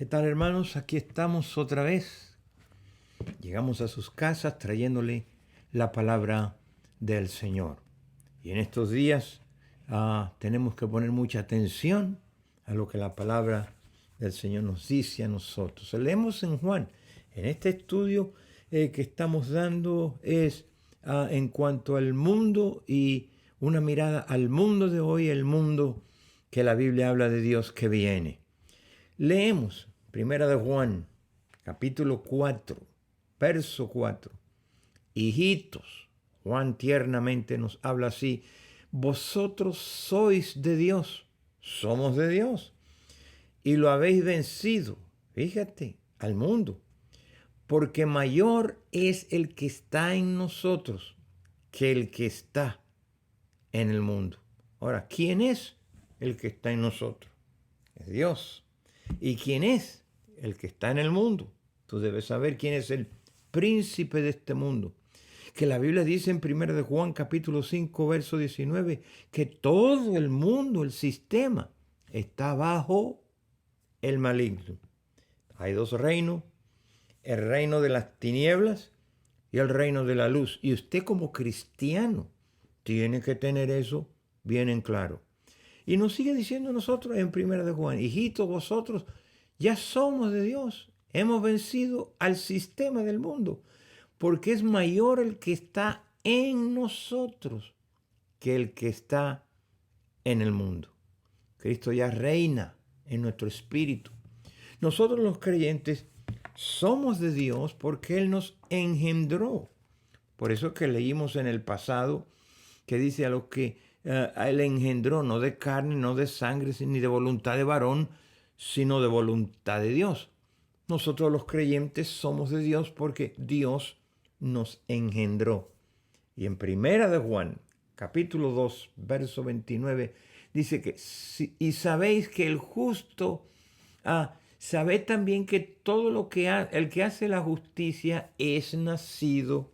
¿Qué tal, hermanos? Aquí estamos otra vez. Llegamos a sus casas trayéndole la palabra del Señor. Y en estos días tenemos que poner mucha atención a lo que la palabra del Señor nos dice a nosotros. Leemos en Juan. En este estudio que estamos dando es en cuanto al mundo y una mirada al mundo de hoy, el mundo que la Biblia habla de Dios que viene. Leemos Primera de Juan, capítulo 4, verso 4. Hijitos, Juan tiernamente nos habla así: vosotros sois de Dios, somos de Dios, y lo habéis vencido, fíjate, al mundo, porque mayor es el que está en nosotros que el que está en el mundo. Ahora, ¿quién es el que está en nosotros? Es Dios. ¿Y quién es el que está en el mundo? Tú debes saber quién es el príncipe de este mundo. Que la Biblia dice en 1 de Juan capítulo 5 verso 19 que todo el mundo, el sistema, está bajo el maligno. Hay dos reinos: el reino de las tinieblas y el reino de la luz. Y usted como cristiano tiene que tener eso bien en claro. Y nos sigue diciendo nosotros en 1 de Juan: hijitos, vosotros ya somos de Dios, hemos vencido al sistema del mundo, porque es mayor el que está en nosotros que el que está en el mundo. Cristo ya reina en nuestro espíritu. Nosotros los creyentes somos de Dios porque Él nos engendró. Por eso que leímos en el pasado que dice: a los que Él engendró, no de carne, no de sangre, ni de voluntad de varón, sino de voluntad de Dios. Nosotros los creyentes somos de Dios porque Dios nos engendró. Y en Primera de Juan, capítulo 2, verso 29, dice que, y sabéis que el justo, sabed también que todo lo que el que hace la justicia es nacido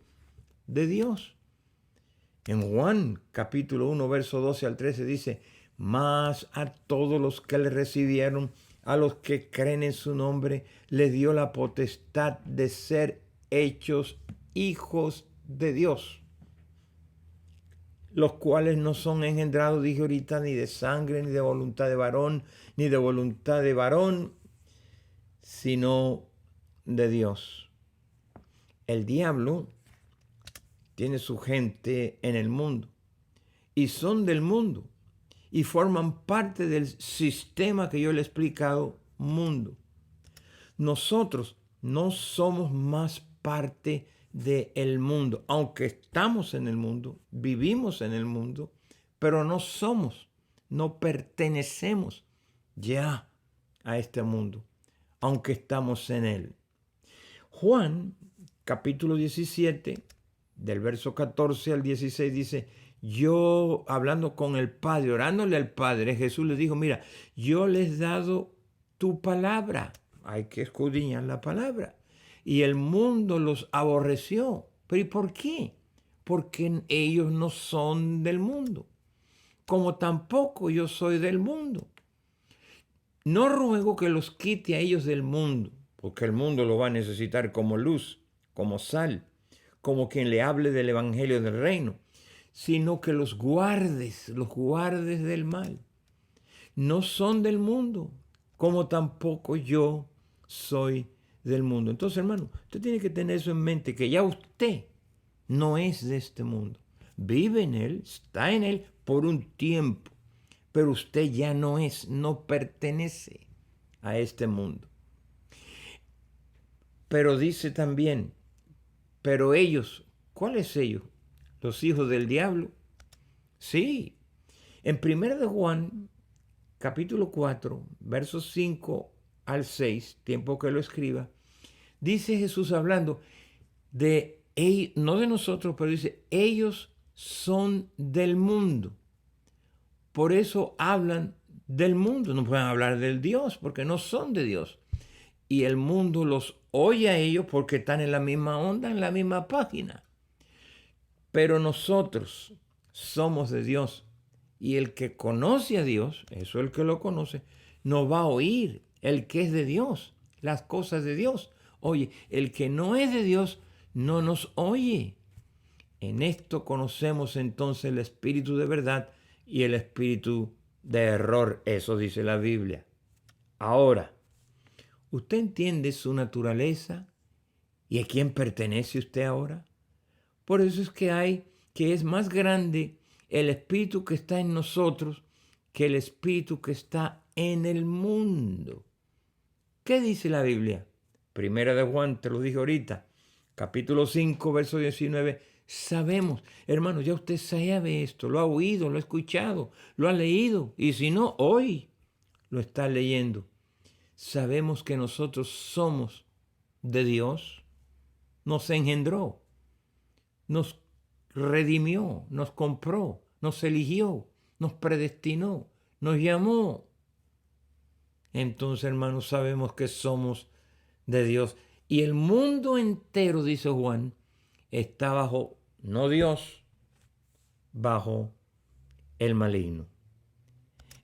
de Dios. En Juan capítulo 1, verso 12 al 13 dice: mas a todos los que le recibieron, a los que creen en su nombre, les dio la potestad de ser hechos hijos de Dios, los cuales no son engendrados, dije ahorita, ni de sangre, ni de voluntad de varón, ni de voluntad de varón, sino de Dios. El diablo tiene su gente en el mundo y son del mundo y forman parte del sistema que yo le he explicado, mundo. Nosotros no somos más parte del mundo, aunque estamos en el mundo, vivimos en el mundo, pero no somos, no pertenecemos ya a este mundo, aunque estamos en él. Juan, capítulo 17, del verso 14 al 16 dice: yo, hablando con el Padre, orándole al Padre, Jesús le dijo: mira, yo les he dado tu palabra. Hay que escudriñar la palabra. Y el mundo los aborreció. ¿Pero y por qué? Porque ellos no son del mundo, como tampoco yo soy del mundo. No ruego que los quite a ellos del mundo, porque el mundo lo va a necesitar como luz, como sal, como quien le hable del evangelio del reino, sino que los guardes del mal. No son del mundo, como tampoco yo soy del mundo. Entonces, hermano, usted tiene que tener eso en mente, que ya usted no es de este mundo. Vive en él, está en él por un tiempo, pero usted ya no pertenece a este mundo. Pero dice también: pero ellos, ¿cuáles ellos? ¿Los hijos del diablo? Sí. En 1 de Juan, capítulo 4, versos 5 al 6, tiempo que lo escriba, dice Jesús hablando de ellos, no de nosotros, pero dice: ellos son del mundo. Por eso hablan del mundo. No pueden hablar del Dios porque no son de Dios. Y el mundo los oye a ellos porque están en la misma onda, en la misma página. Pero nosotros somos de Dios. Y el que conoce a Dios, eso el que lo conoce, nos va a oír. El que es de Dios las cosas de Dios. Oye, el que no es de Dios no nos oye. En esto conocemos entonces el espíritu de verdad y el espíritu de error. Eso dice la Biblia. Ahora, ¿usted entiende su naturaleza y a quién pertenece usted ahora? Por eso es que es más grande el espíritu que está en nosotros que el espíritu que está en el mundo. ¿Qué dice la Biblia? Primera de Juan, te lo dije ahorita, capítulo 5, verso 19. Sabemos, hermano, ya usted sabe esto, lo ha oído, lo ha escuchado, lo ha leído, y si no, hoy lo está leyendo. Sabemos que nosotros somos de Dios, nos engendró, nos redimió, nos compró, nos eligió, nos predestinó, nos llamó. Entonces, hermanos, sabemos que somos de Dios. Y el mundo entero, dice Juan, está bajo, no Dios, bajo el maligno.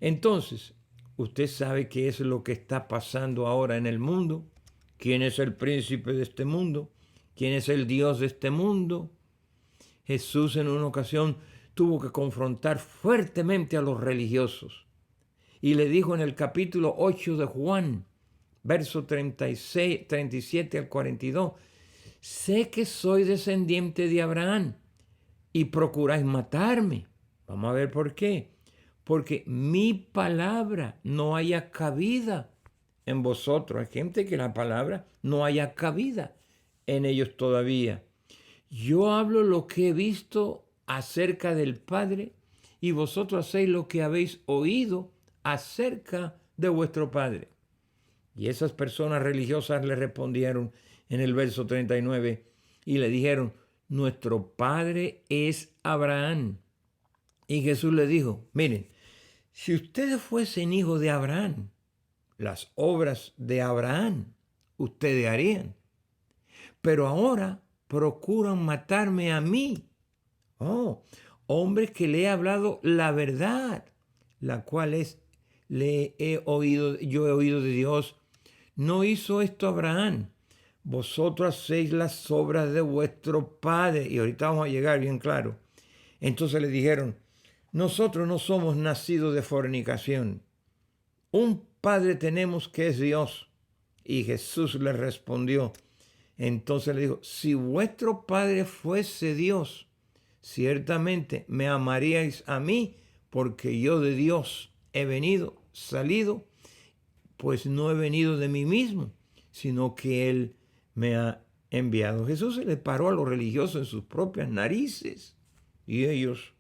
Entonces, usted sabe qué es lo que está pasando ahora en el mundo. ¿Quién es el príncipe de este mundo? ¿Quién es el Dios de este mundo? Jesús en una ocasión tuvo que confrontar fuertemente a los religiosos. Y le dijo en el capítulo 8 de Juan, verso 36, 37 al 42, sé que soy descendiente de Abraham y procuráis matarme. Vamos a ver por qué. Porque mi palabra no haya cabida en vosotros. Hay gente que la palabra no haya cabida en ellos todavía. Yo hablo lo que he visto acerca del Padre y vosotros hacéis lo que habéis oído acerca de vuestro Padre. Y esas personas religiosas le respondieron en el verso 39 y le dijeron, nuestro Padre es Abraham. Y Jesús le dijo, miren, si ustedes fuesen hijos de Abraham, las obras de Abraham ustedes harían. Pero ahora procuran matarme a mí. Oh, hombre que le he hablado la verdad, la cual es, yo he oído de Dios. No hizo esto Abraham. Vosotros hacéis las obras de vuestro padre. Y ahorita vamos a llegar bien claro. Entonces le dijeron, nosotros no somos nacidos de fornicación. Un padre tenemos que es Dios. Y Jesús le respondió. Entonces le dijo, si vuestro padre fuese Dios, ciertamente me amaríais a mí, porque yo de Dios he venido, salido, pues no he venido de mí mismo, sino que Él me ha enviado. Jesús se le paró a los religiosos en sus propias narices y ellos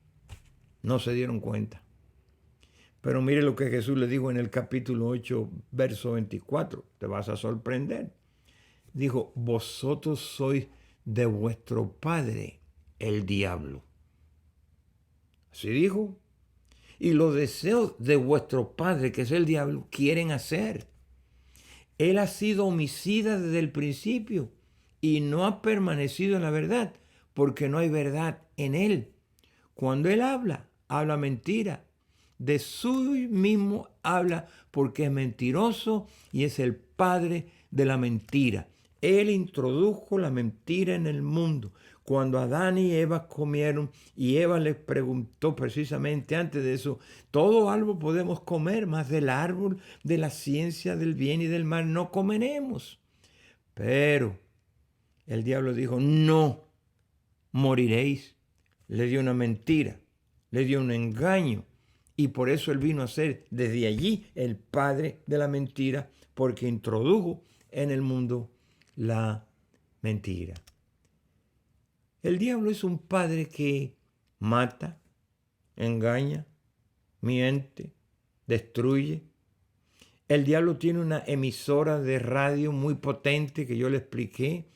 no se dieron cuenta. Pero mire lo que Jesús le dijo en el capítulo 8, verso 24. Te vas a sorprender. Dijo, vosotros sois de vuestro padre, el diablo. Así dijo. Y los deseos de vuestro padre, que es el diablo, quieren hacer. Él ha sido homicida desde el principio y no ha permanecido en la verdad, porque no hay verdad en él. Cuando él habla, habla mentira. De su mismo habla porque es mentiroso y es el padre de la mentira. Él introdujo la mentira en el mundo. Cuando Adán y Eva comieron y Eva les preguntó precisamente antes de eso, todo árbol podemos comer, más del árbol de la ciencia del bien y del mal no comeremos. Pero el diablo dijo, no, moriréis. Le dio una mentira, le dio un engaño. Y por eso él vino a ser desde allí el padre de la mentira, porque introdujo en el mundo la mentira. El diablo es un padre que mata, engaña, miente, destruye. El diablo tiene una emisora de radio muy potente que yo le expliqué,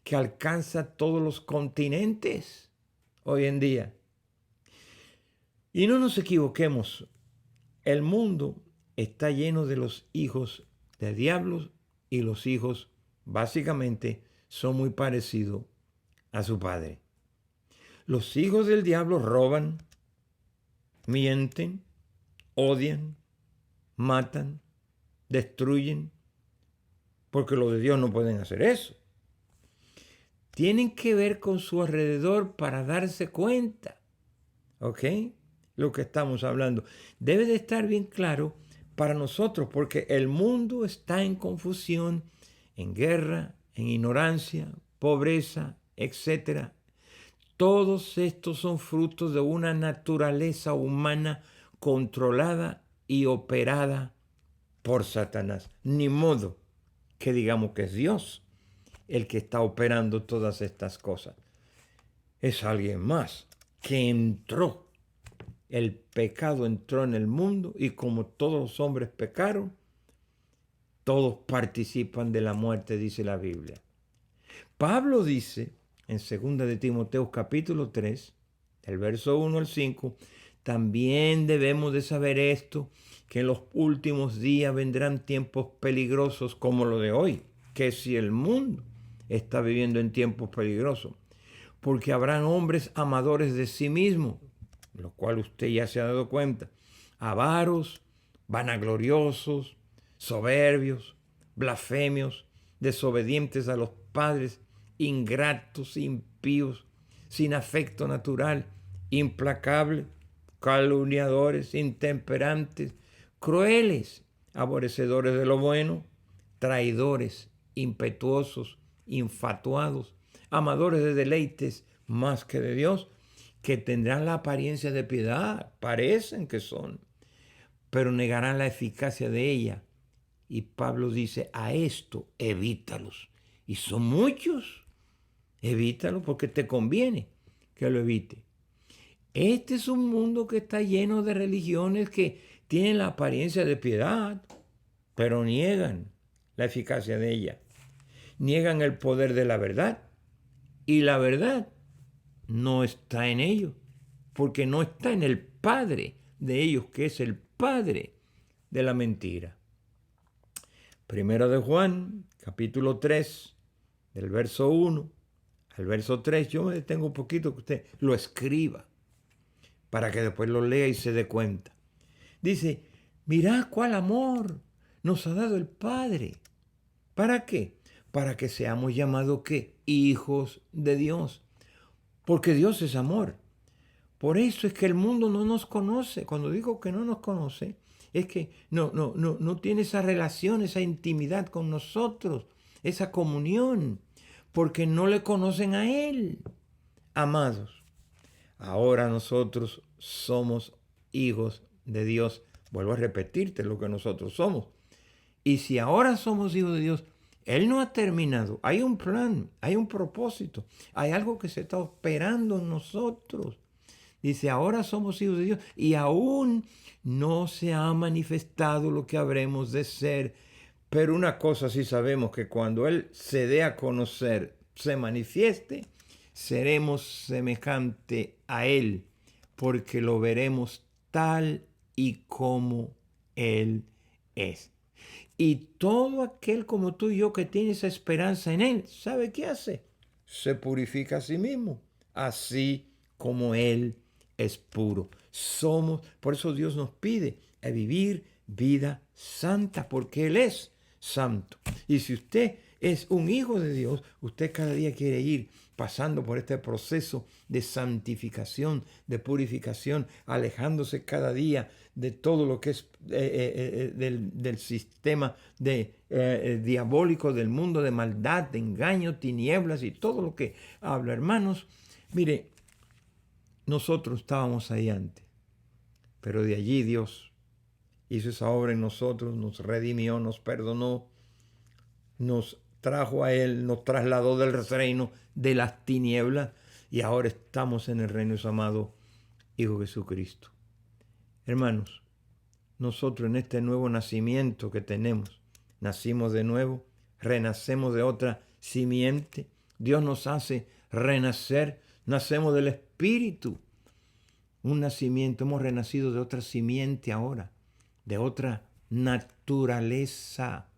que alcanza todos los continentes hoy en día. Y no nos equivoquemos, el mundo está lleno de los hijos de diablos y los hijos básicamente son muy parecidos a su padre. Los hijos del diablo roban, mienten, odian, matan, destruyen. porque los de Dios no pueden hacer eso. Tienen que ver con su alrededor para darse cuenta. ¿Ok? Lo que estamos hablando. Debe de estar bien claro para nosotros, porque el mundo está en confusión, en guerra, en ignorancia, pobreza, etc. Todos estos son frutos de una naturaleza humana controlada y operada por Satanás. Ni modo que digamos que es Dios el que está operando todas estas cosas. Es alguien más que entró. El pecado entró en el mundo y como todos los hombres pecaron, todos participan de la muerte, dice la Biblia. Pablo dice en 2 de Timoteo capítulo 3, del verso 1 al 5, también debemos de saber esto, que en los últimos días vendrán tiempos peligrosos como lo de hoy, que si el mundo está viviendo en tiempos peligrosos, porque habrán hombres amadores de sí mismos, lo cual usted ya se ha dado cuenta, avaros, vanagloriosos, soberbios, blasfemios, desobedientes a los padres, ingratos, impíos, sin afecto natural, implacables, calumniadores, intemperantes, crueles, aborrecedores de lo bueno, traidores, impetuosos, infatuados, amadores de deleites más que de Dios, que tendrán la apariencia de piedad, parecen que son, pero negarán la eficacia de ella. Y Pablo dice, a esto evítalos. Y son muchos. Evítalo porque te conviene que lo evite. Este es un mundo que está lleno de religiones que tienen la apariencia de piedad, pero niegan la eficacia de ella. Niegan el poder de la verdad. Y la verdad no está en ellos, porque no está en el padre de ellos, que es el padre de la mentira. Primero de Juan, capítulo 3, del verso 1 al verso 3, yo me detengo un poquito que usted lo escriba, para que después lo lea y se dé cuenta. Dice, mirad cuál amor nos ha dado el Padre. ¿Para qué? Para que seamos llamados, ¿qué? Hijos de Dios. Porque Dios es amor. Por eso es que el mundo no nos conoce. Cuando digo que no nos conoce, es que no tiene esa relación, esa intimidad con nosotros, esa comunión, porque no le conocen a Él. Amados, ahora nosotros somos hijos de Dios. Vuelvo a repetirte lo que nosotros somos. Y si ahora somos hijos de Dios, Él no ha terminado. Hay un plan, hay un propósito, hay algo que se está operando en nosotros. Dice, ahora somos hijos de Dios y aún no se ha manifestado lo que habremos de ser. Pero una cosa sí sabemos, que cuando Él se dé a conocer, se manifieste, seremos semejante a Él, porque lo veremos tal y como Él es. Y todo aquel como tú y yo que tiene esa esperanza en Él, ¿sabe qué hace? Se purifica a sí mismo, así como Él es puro. Por eso Dios nos pide a vivir vida santa, porque Él es santo. Y si usted es un hijo de Dios, usted cada día quiere ir pasando por este proceso de santificación, de purificación, alejándose cada día de todo lo que es del sistema diabólico, del mundo de maldad, de engaño, tinieblas y todo lo que habla. Hermanos, mire, nosotros estábamos ahí antes, pero de allí Dios hizo esa obra en nosotros, nos redimió, nos perdonó, nos trajo a Él, nos trasladó del reino de las tinieblas y ahora estamos en el reino de su amado Hijo Jesucristo. Hermanos, nosotros en este nuevo nacimiento que tenemos, nacimos de nuevo, renacemos de otra simiente. Dios nos hace renacer, nacemos del Espíritu. Un nacimiento, hemos renacido de otra simiente ahora, de otra naturaleza.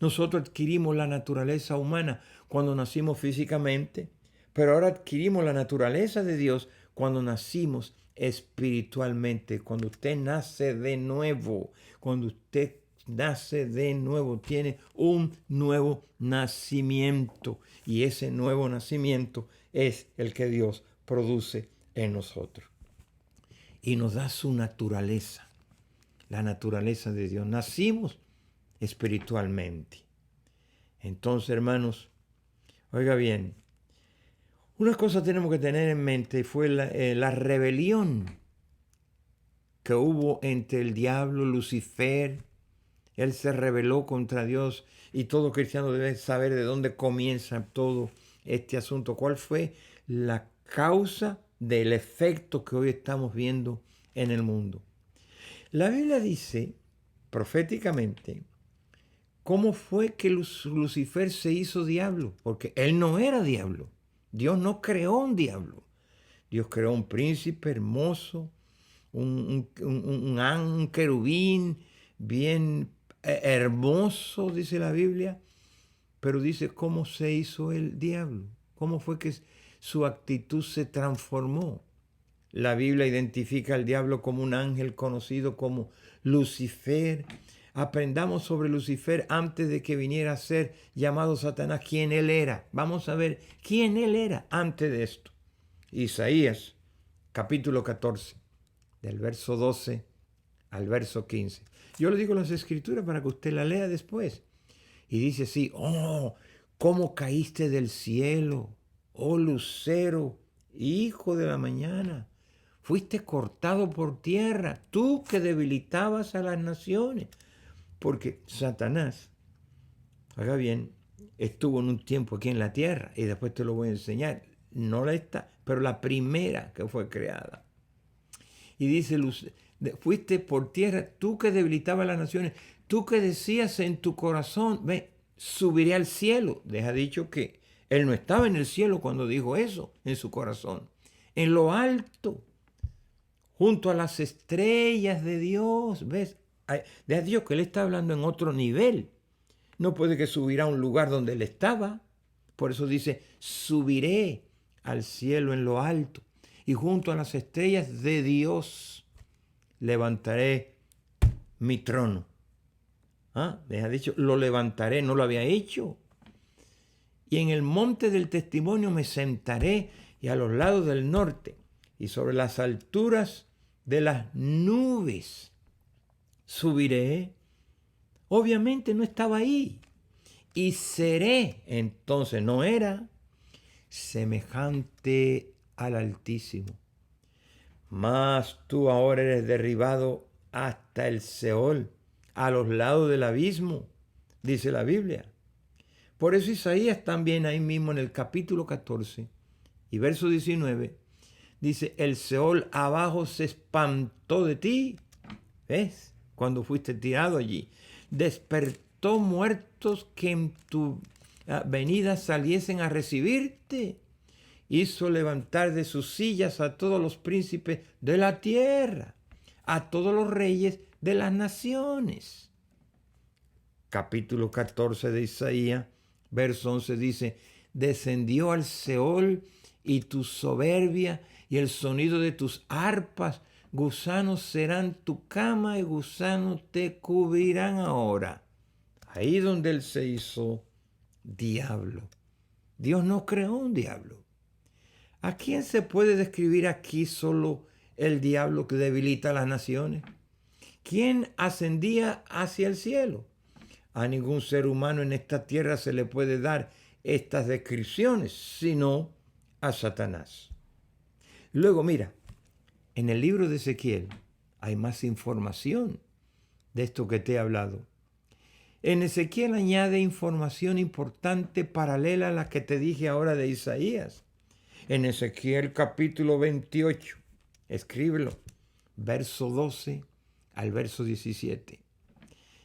Nosotros adquirimos la naturaleza humana cuando nacimos físicamente, pero ahora adquirimos la naturaleza de Dios cuando nacimos espiritualmente. Cuando usted nace de nuevo, cuando usted nace de nuevo, tiene un nuevo nacimiento. Y ese nuevo nacimiento es el que Dios produce en nosotros. Y nos da su naturaleza, la naturaleza de Dios. Nacimos espiritualmente. Entonces, hermanos, oiga bien, una cosa tenemos que tener en mente, fue la rebelión que hubo entre el diablo, Lucifer. Él se rebeló contra Dios y todo cristiano debe saber de dónde comienza todo este asunto. ¿Cuál fue la causa del efecto que hoy estamos viendo en el mundo? La Biblia dice proféticamente cómo fue que Lucifer se hizo diablo, porque él no era diablo. Dios no creó un diablo. Dios creó un príncipe hermoso, un querubín bien hermoso, dice la Biblia, pero dice cómo se hizo el diablo, cómo fue que su actitud se transformó. La Biblia identifica al diablo como un ángel conocido como Lucifer. Aprendamos sobre Lucifer antes de que viniera a ser llamado Satanás, quién él era. Vamos a ver quién él era antes de esto. Isaías, capítulo 14, del verso 12 al verso 15. Yo le digo las escrituras para que usted la lea después. Y dice así, oh, cómo caíste del cielo, oh lucero, hijo de la mañana. Fuiste cortado por tierra, tú que debilitabas a las naciones. Porque Satanás, haga bien, estuvo en un tiempo aquí en la tierra, y después te lo voy a enseñar. No la está, pero la primera que fue creada. Y dice, fuiste por tierra, tú que debilitabas las naciones, tú que decías en tu corazón, ve, subiré al cielo. Deja dicho que él no estaba en el cielo cuando dijo eso en su corazón. En lo alto, junto a las estrellas de Dios, ¿ves? Deja dicho que él está hablando en otro nivel. No puede que subirá a un lugar donde él estaba. Por eso dice, subiré al cielo en lo alto y junto a las estrellas de Dios levantaré mi trono. Deja dicho, lo levantaré, no lo había hecho. Y en el monte del testimonio me sentaré y a los lados del norte y sobre las alturas de las nubes subiré. Obviamente no estaba ahí. Y seré, entonces no era, semejante al Altísimo. Mas tú ahora eres derribado hasta el Seol, a los lados del abismo, dice la Biblia. Por eso Isaías también ahí mismo en el capítulo 14 y verso 19, dice, el Seol abajo se espantó de ti, ¿ves? Cuando fuiste tirado allí. Despertó muertos que en tu venida saliesen a recibirte. Hizo levantar de sus sillas a todos los príncipes de la tierra, a todos los reyes de las naciones. Capítulo 14 de Isaías, verso 11 dice, descendió al Seol y tu soberbia y el sonido de tus arpas, gusanos serán tu cama y gusanos te cubrirán ahora. Ahí donde él se hizo diablo. Dios no creó un diablo. ¿A quién se puede describir aquí solo el diablo que debilita a las naciones? ¿Quién ascendía hacia el cielo? A ningún ser humano en esta tierra se le puede dar estas descripciones, sino a Satanás. Luego, mira, en el libro de Ezequiel hay más información de esto que te he hablado. En Ezequiel añade información importante paralela a la que te dije ahora de Isaías. En Ezequiel capítulo 28, escríbelo, verso 12 al verso 17.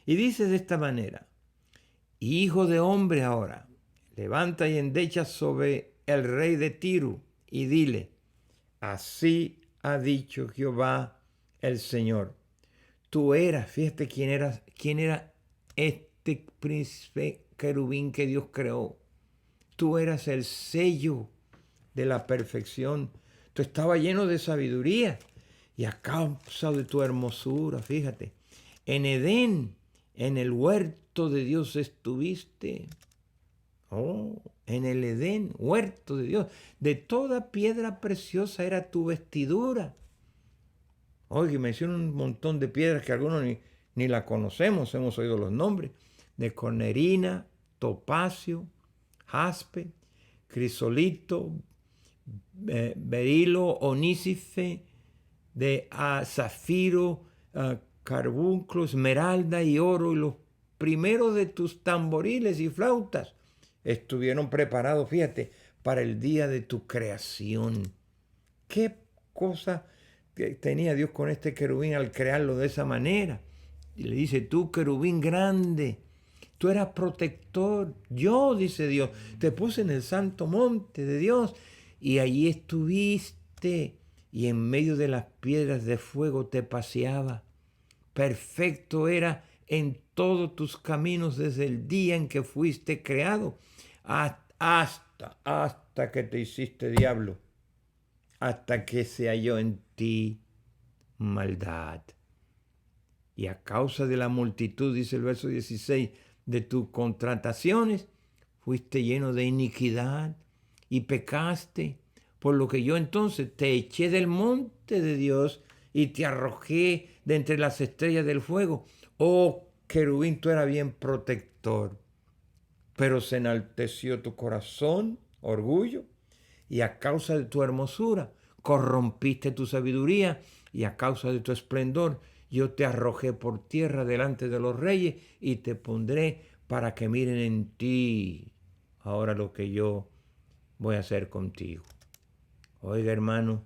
Y dice de esta manera, hijo de hombre ahora, levanta y endecha sobre el rey de Tiro y dile, así ha dicho Jehová el Señor. Tú eras, fíjate quién era este príncipe querubín que Dios creó. Tú eras el sello de la perfección. Tú estabas lleno de sabiduría y a causa de tu hermosura, fíjate, en Edén En el huerto de Dios estuviste. Oh, en el Edén, huerto de Dios. De toda piedra preciosa era tu vestidura. Oye, menciono un montón de piedras que algunos ni la conocemos, hemos oído los nombres. De cornerina, topacio, jaspe, crisolito, berilo, onícife, de zafiro, carbunclo, esmeralda y oro, y los primeros de tus tamboriles y flautas estuvieron preparados, fíjate, para el día de tu creación. Qué cosa que tenía Dios con este querubín al crearlo de esa manera. Y le dice, tú querubín grande, tú eras protector. Yo, dice Dios, te puse en el santo monte de Dios y allí estuviste y en medio de las piedras de fuego te paseaba. Perfecto era en todos tus caminos desde el día en que fuiste creado hasta que te hiciste diablo, hasta que se halló en ti maldad. Y a causa de la multitud, dice el verso 16, de tus contrataciones, fuiste lleno de iniquidad y pecaste, por lo que yo entonces te eché del monte de Dios y te arrojé de entre las estrellas del fuego. Oh, querubín, tú eras bien protector, pero se enalteció tu corazón, orgullo, y a causa de tu hermosura corrompiste tu sabiduría, y a causa de tu esplendor yo te arrojé por tierra delante de los reyes y te pondré para que miren en ti ahora lo que yo voy a hacer contigo. Oiga, hermano,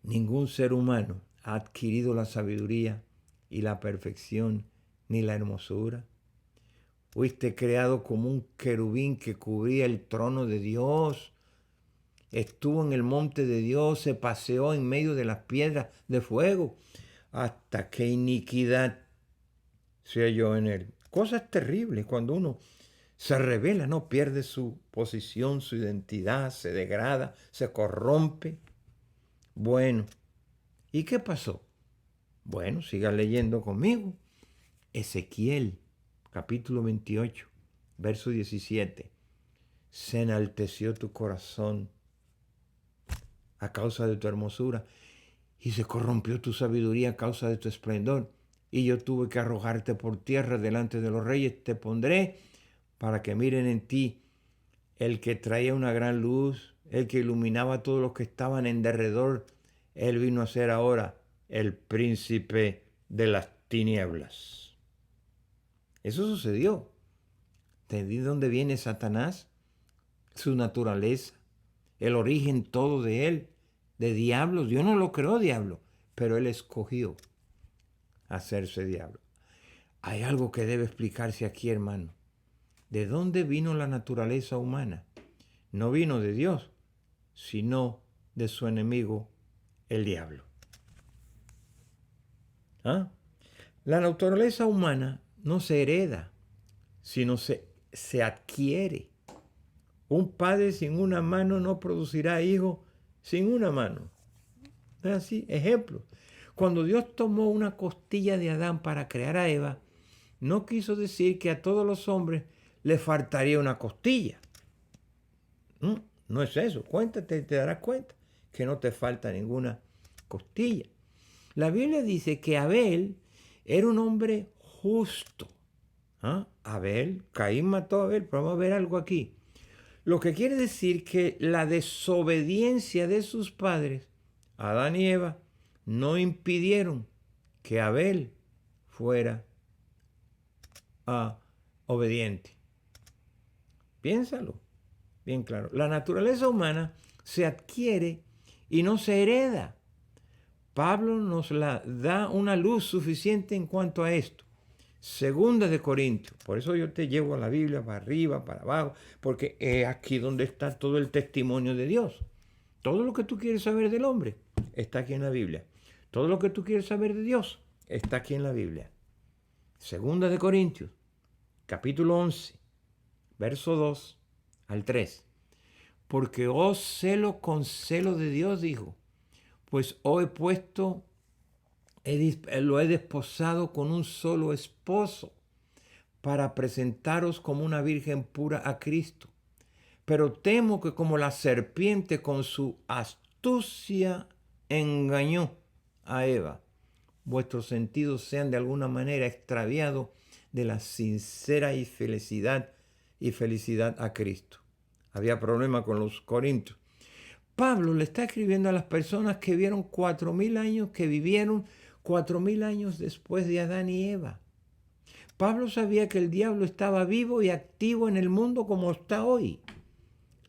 ningún ser humano ha adquirido la sabiduría y la perfección ni la hermosura. Fuiste creado como un querubín que cubría el trono de Dios. Estuvo en el monte de Dios, se paseó en medio de las piedras de fuego, hasta que iniquidad se halló en él. Cosas terribles cuando uno se revela, ¿no? Pierde su posición, su identidad, se degrada, se corrompe. Bueno, ¿y qué pasó? Bueno, siga leyendo conmigo. Ezequiel, capítulo 28, verso 17. Se enalteció tu corazón a causa de tu hermosura, y se corrompió tu sabiduría a causa de tu esplendor. Y yo tuve que arrojarte por tierra delante de los reyes. Te pondré para que miren en ti el que traía una gran luz, el que iluminaba a todos los que estaban en derredor. Él vino a ser ahora el príncipe de las tinieblas. Eso sucedió. ¿De dónde viene Satanás? Su naturaleza, el origen todo de él, de diablos. Dios no lo creó diablo, pero él escogió hacerse diablo. Hay algo que debe explicarse aquí, hermano. ¿De dónde vino la naturaleza humana? No vino de Dios, sino de su enemigo, el diablo. ¿Ah? La naturaleza humana no se hereda, sino se adquiere. Un padre sin una mano no producirá hijos sin una mano. ¿No es así? Ejemplo. Cuando Dios tomó una costilla de Adán para crear a Eva, no quiso decir que a todos los hombres les faltaría una costilla. No es eso. Cuéntate, te darás cuenta que no te falta ninguna costilla. La Biblia dice que Abel era un hombre justo. Abel, Caín mató a Abel, pero vamos a ver algo aquí. Lo que quiere decir que la desobediencia de sus padres, Adán y Eva, no impidieron que Abel fuera obediente. Piénsalo bien claro. La naturaleza humana se adquiere y no se hereda. Pablo nos da una luz suficiente en cuanto a esto. Segunda de Corintios. Por eso yo te llevo a la Biblia para arriba, para abajo, porque es aquí donde está todo el testimonio de Dios. Todo lo que tú quieres saber del hombre está aquí en la Biblia. Todo lo que tú quieres saber de Dios está aquí en la Biblia. Segunda de Corintios, capítulo 11, verso 2 al 3. Porque os celo con celo de Dios, dijo, pues os he puesto lo he desposado con un solo esposo para presentaros como una virgen pura a Cristo. Pero temo que como la serpiente con su astucia engañó a Eva, vuestros sentidos sean de alguna manera extraviados de la sincera felicidad a Cristo. Había problema con los corintios. Pablo le está escribiendo a las personas que vieron 4.000 años, que vivieron 4.000 años después de Adán y Eva. Pablo sabía que el diablo estaba vivo y activo en el mundo como está hoy.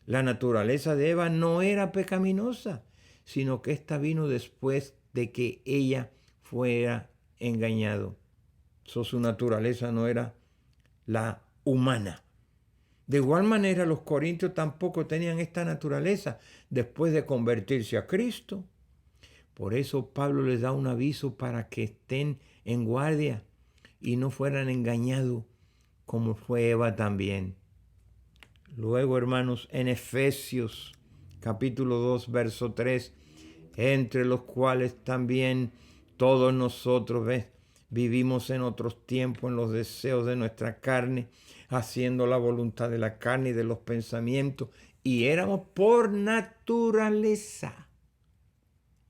La naturaleza de Eva no era pecaminosa, sino que ésta vino después de que ella fuera engañado. Su naturaleza no era la humana. De igual manera, los corintios tampoco tenían esta naturaleza después de convertirse a Cristo. Por eso Pablo les da un aviso para que estén en guardia y no fueran engañados como fue Eva también. Luego, hermanos, en Efesios capítulo 2, verso 3, entre los cuales también todos nosotros vivimos en otros tiempos en los deseos de nuestra carne, haciendo la voluntad de la carne y de los pensamientos, y éramos por naturaleza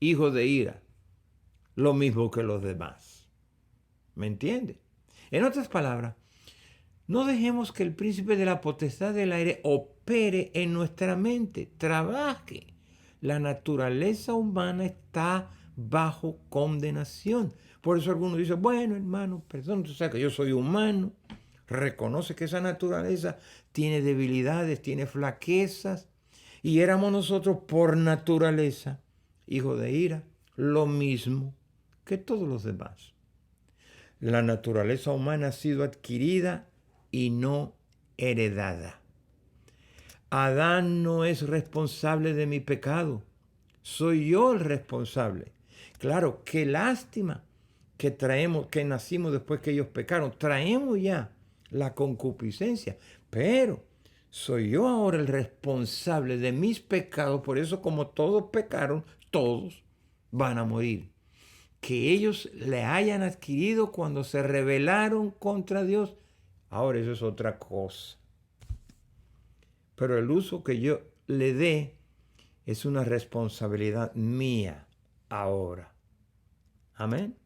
hijos de ira, lo mismo que los demás. ¿Me entiende? En otras palabras, no dejemos que el príncipe de la potestad del aire opere en nuestra mente, trabaje. La naturaleza humana está bajo condenación. Por eso algunos dicen, bueno, hermano, perdón, tú sabes que yo soy humano. Reconoce que esa naturaleza tiene debilidades, tiene flaquezas. Y éramos nosotros por naturaleza hijos de ira, lo mismo que todos los demás. La naturaleza humana ha sido adquirida y no heredada. Adán no es responsable de mi pecado. Soy yo el responsable. Claro, qué lástima que nacimos después que ellos pecaron. Traemos ya la concupiscencia, pero soy yo ahora el responsable de mis pecados. Por eso, como todos pecaron, todos van a morir. Que ellos le hayan adquirido cuando se rebelaron contra Dios, ahora eso es otra cosa. Pero el uso que yo le dé es una responsabilidad mía ahora. Amén.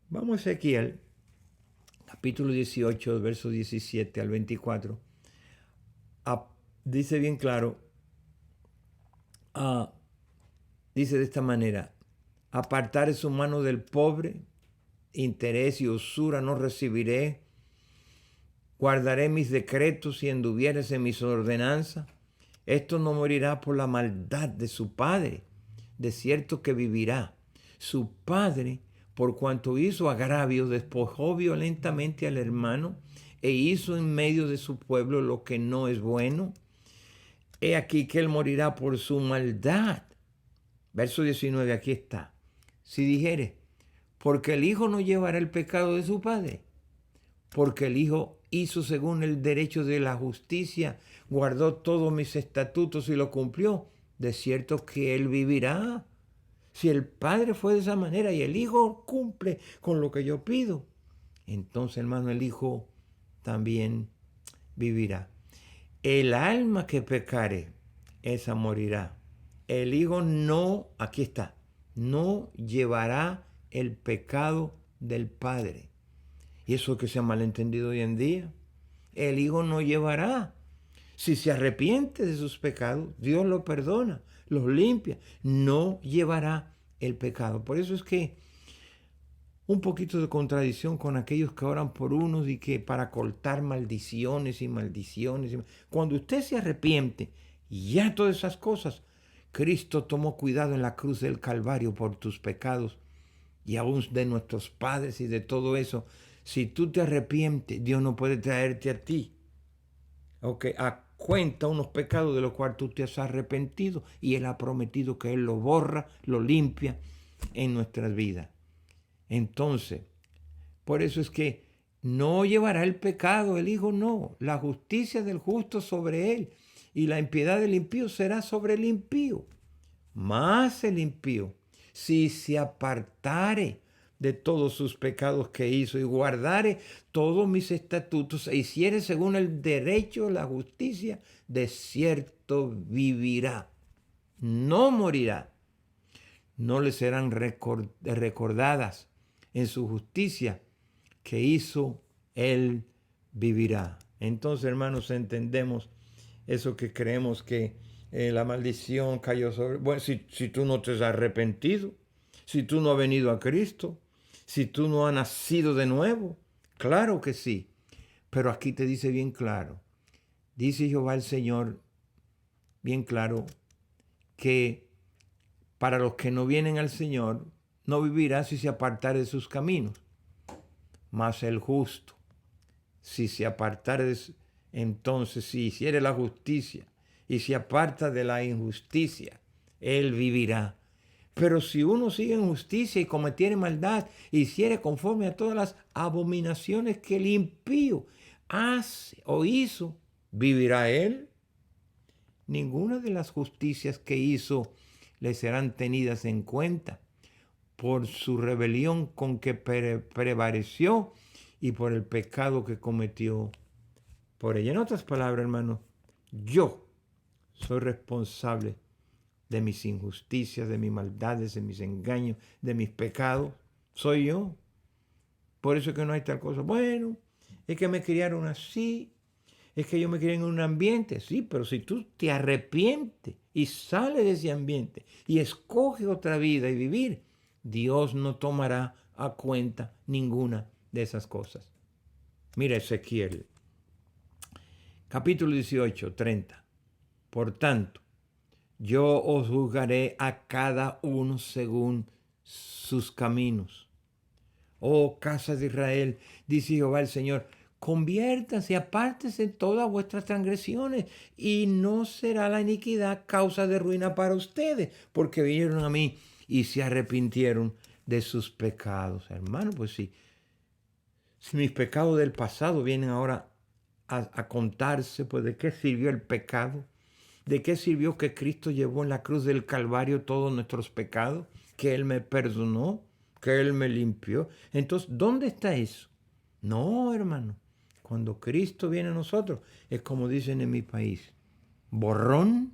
Vamos a Ezequiel, capítulo 18, versos 17 al 24. Dice bien claro, dice de esta manera: apartaré su mano del pobre, interés y usura no recibiré. Guardaré mis decretos y anduvieres en mis ordenanzas. Esto no morirá por la maldad de su padre. De cierto que vivirá. Su padre, por cuanto hizo agravio, despojó violentamente al hermano e hizo en medio de su pueblo lo que no es bueno. He aquí que él morirá por su maldad. Verso 19, aquí está. Si dijere, porque el hijo no llevará el pecado de su padre, porque el hijo hizo según el derecho de la justicia, guardó todos mis estatutos y lo cumplió, de cierto que él vivirá. Si el padre fue de esa manera y el hijo cumple con lo que yo pido, entonces, hermano, el hijo también vivirá. El alma que pecare, esa morirá. El hijo no, aquí está, no llevará el pecado del padre. Y eso es que se ha malentendido hoy en día. El hijo no llevará. Si se arrepiente de sus pecados, Dios lo perdona, los limpia. No llevará el pecado. Por eso es que un poquito de contradicción con aquellos que oran por unos y que para cortar maldiciones y maldiciones. Cuando usted se arrepiente, ya todas esas cosas, Cristo tomó cuidado en la cruz del Calvario por tus pecados y aún de nuestros padres y de todo eso. Si tú te arrepientes, Dios no puede traerte a ti, a cuenta unos pecados de los cuales tú te has arrepentido, y Él ha prometido que Él lo borra, lo limpia en nuestras vidas. Entonces, por eso es que no llevará el pecado el hijo, no. La justicia del justo sobre él y la impiedad del impío será sobre el impío. Más el impío, si se apartare de todos sus pecados que hizo y guardare todos mis estatutos e hiciere según el derecho, la justicia, de cierto vivirá, no morirá. No le serán recordadas en su justicia que hizo, él vivirá. Entonces, hermanos, entendemos eso que creemos que la maldición cayó sobre... Bueno, si tú no te has arrepentido, si tú no has venido a Cristo, si tú no has nacido de nuevo, claro que sí. Pero aquí te dice bien claro, dice Jehová el Señor bien claro, que para los que no vienen al Señor, no vivirá si se apartare de sus caminos. Mas el justo, si se apartare, entonces si hiciere la justicia y se aparta de la injusticia, él vivirá. Pero si uno sigue en justicia y cometiere maldad, hiciere conforme a todas las abominaciones que el impío hace o hizo, ¿vivirá él? Ninguna de las justicias que hizo le serán tenidas en cuenta por su rebelión con que prevaleció y por el pecado que cometió por ella. En otras palabras, hermano, yo soy responsable de mis injusticias, de mis maldades, de mis engaños, de mis pecados. Soy yo. Por eso es que no hay tal cosa. Bueno, es que me criaron así, es que yo me crié en un ambiente. Sí, pero si tú te arrepientes y sales de ese ambiente y escoges otra vida y vivir, Dios no tomará a cuenta ninguna de esas cosas. Mira Ezequiel, capítulo 18, 30. Por tanto, yo os juzgaré a cada uno según sus caminos. Oh casa de Israel, dice Jehová el Señor, conviértanse, apártense de todas vuestras transgresiones, y no será la iniquidad causa de ruina para ustedes, porque vinieron a mí y se arrepintieron de sus pecados. Hermano, pues sí, si mis pecados del pasado vienen ahora a contarse, pues ¿de qué sirvió el pecado? ¿De qué sirvió que Cristo llevó en la cruz del Calvario todos nuestros pecados? Que Él me perdonó, que Él me limpió. Entonces, ¿dónde está eso? No, hermano. Cuando Cristo viene a nosotros, es como dicen en mi país, borrón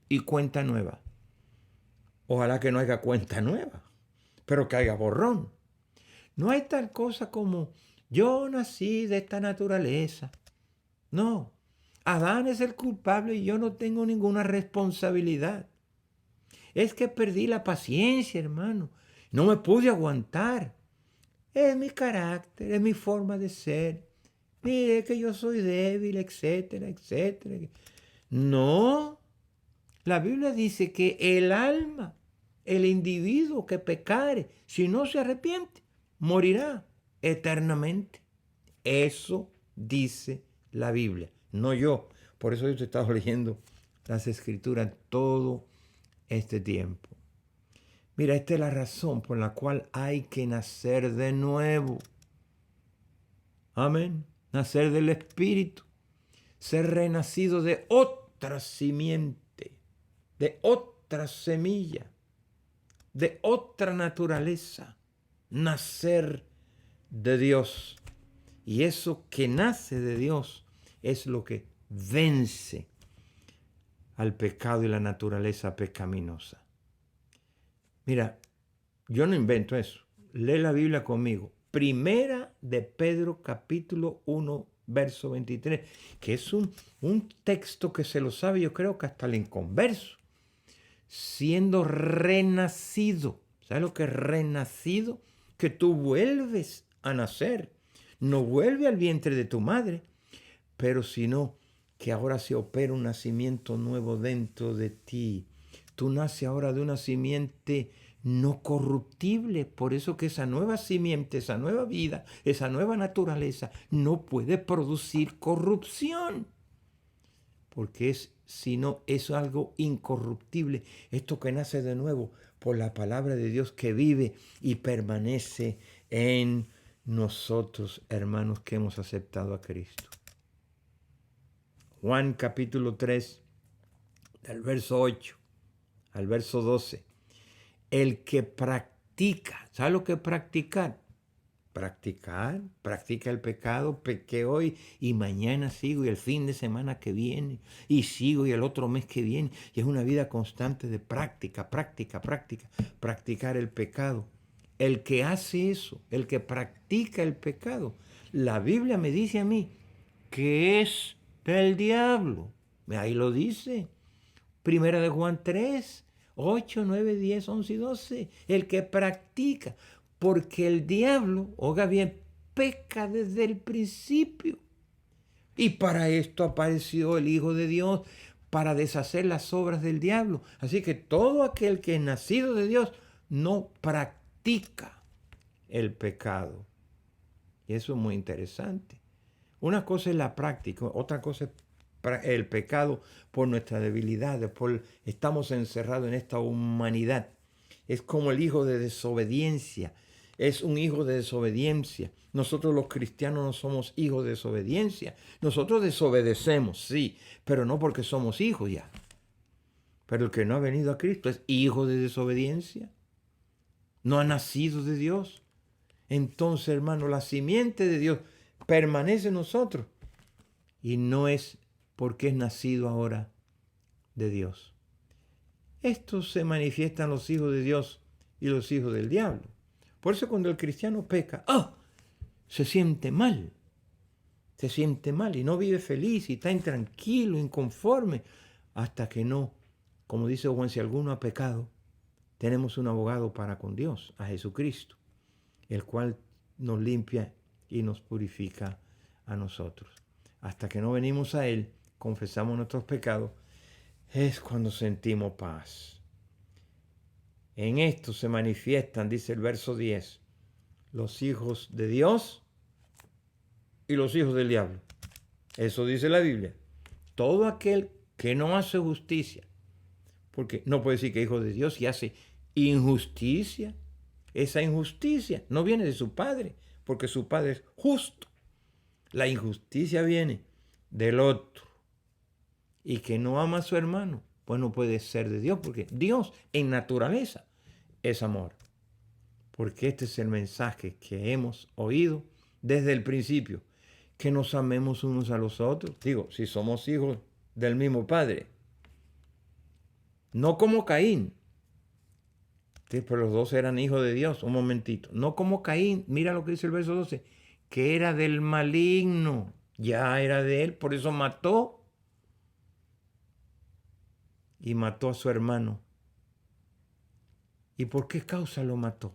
y cuenta nueva. Ojalá que no haya cuenta nueva, pero que haya borrón. No hay tal cosa como yo nací de esta naturaleza. No, Adán es el culpable y yo no tengo ninguna responsabilidad. Es que perdí la paciencia, hermano. No me pude aguantar. Es mi carácter, es mi forma de ser. Mire que yo soy débil, etcétera, etcétera. No, la Biblia dice que el alma, el individuo que pecare, si no se arrepiente, morirá eternamente. Eso dice la Biblia, no yo. Por eso yo te he estado leyendo las escrituras todo este tiempo. Mira, esta es la razón por la cual hay que nacer de nuevo. Amén. Nacer del Espíritu. Ser renacido de otra simiente, de otra semilla, de otra naturaleza. Nacer de Dios. Y eso que nace de Dios es lo que vence al pecado y la naturaleza pecaminosa. Mira, yo no invento eso. Lee la Biblia conmigo. Primera de Pedro, capítulo 1, verso 23, que es un texto que se lo sabe, yo creo que hasta el inconverso. Siendo renacido. ¿Sabes lo que es renacido? Que tú vuelves a nacer. No vuelve al vientre de tu madre, pero sino que ahora se opera un nacimiento nuevo dentro de ti. Tú naces ahora de una simiente no corruptible. Por eso que esa nueva simiente, esa nueva vida, esa nueva naturaleza no puede producir corrupción. Porque sino es algo incorruptible. Esto que nace de nuevo por la palabra de Dios que vive y permanece en nosotros, hermanos, que hemos aceptado a Cristo. Juan capítulo 3, del verso 8 al verso 12. El que practica, ¿sabe lo que es practicar? Practica el pecado, pequé hoy y mañana sigo y el fin de semana que viene y sigo y el otro mes que viene. Y es una vida constante de práctica, practicar el pecado. El que hace eso, el que practica el pecado, la Biblia me dice a mí que es del diablo. Ahí lo dice. Primera de Juan 3, 8, 9, 10, 11 y 12. El que practica. Porque el diablo, oiga bien, peca desde el principio. Y para esto apareció el Hijo de Dios, para deshacer las obras del diablo. Así que todo aquel que es nacido de Dios no practica el pecado. Y eso es muy interesante. Una cosa es la práctica, otra cosa es el pecado por nuestras debilidades, estamos encerrados en esta humanidad. Es como el hijo de desobediencia. Es un hijo de desobediencia. Nosotros los cristianos no somos hijos de desobediencia. Nosotros desobedecemos, sí, pero no porque somos hijos ya. Pero el que no ha venido a Cristo es hijo de desobediencia. No ha nacido de Dios. Entonces, hermano, la simiente de Dios permanece en nosotros. Y no es porque es nacido ahora de Dios. Esto se manifiestan los hijos de Dios y los hijos del diablo. Por eso cuando el cristiano peca, se siente mal. Se siente mal y no vive feliz y está intranquilo, inconforme, hasta que no, como dice Juan, si alguno ha pecado, tenemos un abogado para con Dios, a Jesucristo, el cual nos limpia y nos purifica a nosotros. Hasta que no venimos a Él, confesamos nuestros pecados, es cuando sentimos paz. En esto se manifiestan, dice el verso 10, los hijos de Dios y los hijos del diablo. Eso dice la Biblia. Todo aquel que no hace justicia, porque no puede decir que es hijo de Dios y hace injusticia. Esa injusticia no viene de su padre, porque su padre es justo. La injusticia viene del otro. Y que no ama a su hermano, pues no puede ser de Dios, porque Dios en naturaleza es amor. Porque este es el mensaje que hemos oído desde el principio, que nos amemos unos a los otros. Digo, si somos hijos del mismo Padre. No como Caín. Sí, pero los dos eran hijos de Dios. Un momentito. No como Caín. Mira lo que dice el verso 12. Que era del maligno. Ya era de él. Por eso mató. Y mató a su hermano. ¿Y por qué causa lo mató?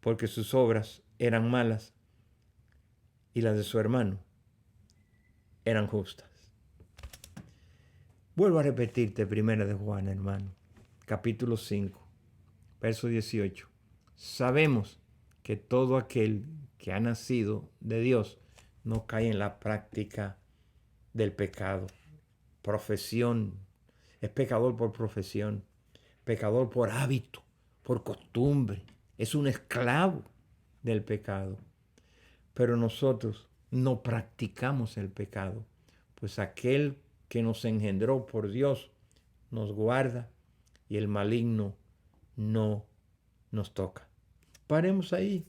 Porque sus obras eran malas y las de su hermano eran justas. Vuelvo a repetirte, primera de Juan, hermano, capítulo 5, verso 18. Sabemos que todo aquel que ha nacido de Dios no cae en la práctica del pecado. Profesión, es pecador por profesión, pecador por hábito, por costumbre. Es un esclavo del pecado. Pero nosotros no practicamos el pecado, pues aquel que nos engendró por Dios nos guarda y el maligno no nos toca. Paremos ahí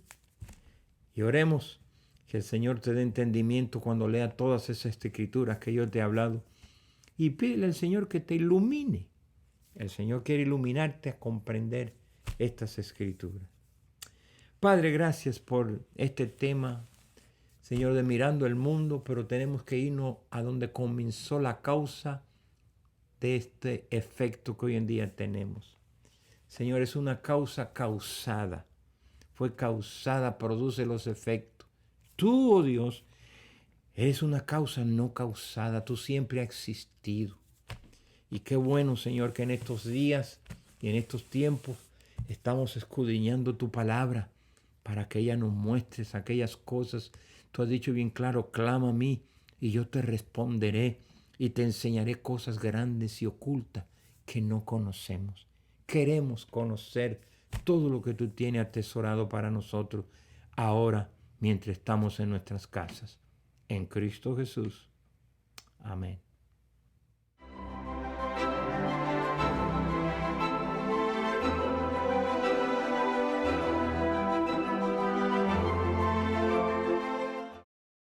y oremos que el Señor te dé entendimiento cuando lea todas esas escrituras que yo te he hablado y pídele al Señor que te ilumine. El Señor quiere iluminarte a comprender estas escrituras. Padre, gracias por este tema, Señor, de mirando el mundo, pero tenemos que irnos a donde comenzó la causa de este efecto que hoy en día tenemos. Señor, es una causa causada. Fue causada, produce los efectos. Tú, oh Dios, eres una causa no causada. Tú siempre has existido. Y qué bueno, Señor, que en estos días y en estos tiempos estamos escudriñando tu palabra para que ella nos muestres aquellas cosas. Tú has dicho bien claro, clama a mí y yo te responderé y te enseñaré cosas grandes y ocultas que no conocemos. Queremos conocer todo lo que tú tienes atesorado para nosotros ahora mientras estamos en nuestras casas. En Cristo Jesús. Amén.